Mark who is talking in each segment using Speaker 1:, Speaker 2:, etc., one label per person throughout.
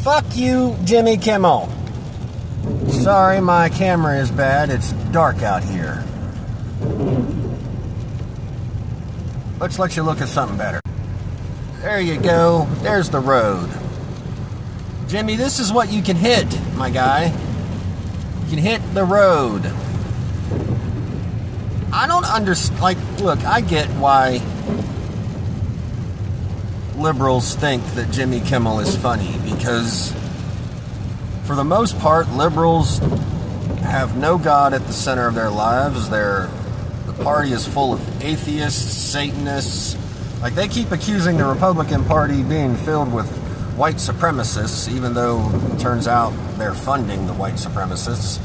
Speaker 1: Fuck you, Jimmy Kimmel. Sorry, my camera is bad. It's dark out here. Let's let you look at something better. There you go. There's the road. Jimmy, this is what you can hit, my guy. You can hit the road. I don't understand. Like, look, I get why liberals think that Jimmy Kimmel is funny, because for the most part, liberals have no God at the center of their lives. The party is full of atheists, Satanists. Like, they keep accusing the Republican Party being filled with white supremacists, even though it turns out they're funding the white supremacists.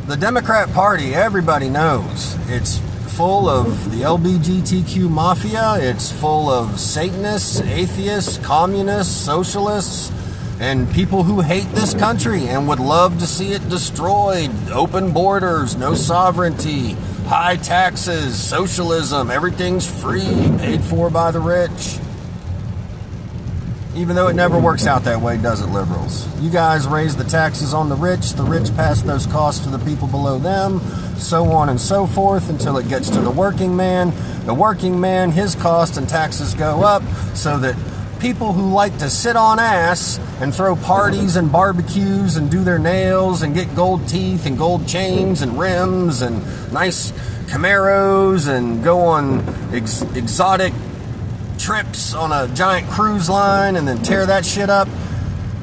Speaker 1: The Democrat Party, everybody knows, it's full of the LGBTQ mafia. It's full of Satanists, atheists, communists, socialists, and people who hate this country and would love to see it destroyed. Open borders, no sovereignty, high taxes, socialism, everything's free, paid for by the rich. Even though it never works out that way, does it, liberals? You guys raise the taxes on the rich pass those costs to the people below them, so on and so forth until it gets to the working man. The working man, his costs and taxes go up so that people who like to sit on ass and throw parties and barbecues and do their nails and get gold teeth and gold chains and rims and nice Camaros and go on exotic trips on a giant cruise line and then tear that shit up.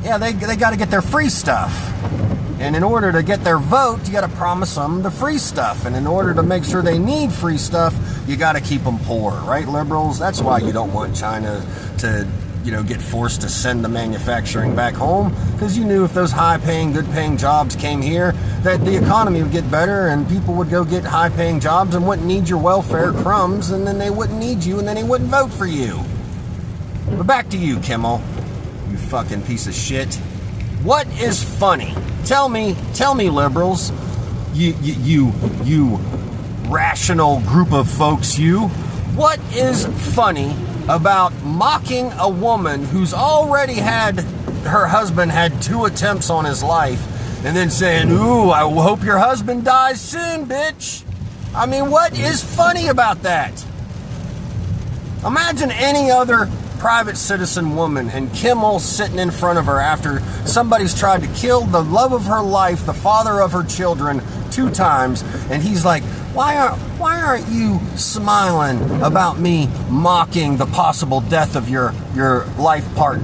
Speaker 1: Yeah, they got to get their free stuff. And in order to get their vote, you got to promise them the free stuff. And in order to make sure they need free stuff, you got to keep them poor, right, liberals? That's why you don't want China to, get forced to send the manufacturing back home, because you knew if those high-paying, good-paying jobs came here, that the economy would get better and people would go get high-paying jobs and wouldn't need your welfare crumbs, and then they wouldn't need you, and then they wouldn't vote for you. But back to you, Kimmel, you fucking piece of shit. What is funny? Tell me, liberals, you rational group of folks, what is funny about mocking a woman who's already had, her husband had 2 attempts on his life, and then saying, ooh, I hope your husband dies soon, bitch? I mean, what is funny about that? Imagine any other private citizen woman and Kimmel sitting in front of her after somebody's tried to kill the love of her life, the father of her children, 2 times, and he's like, why aren't you smiling about me mocking the possible death of your life partner?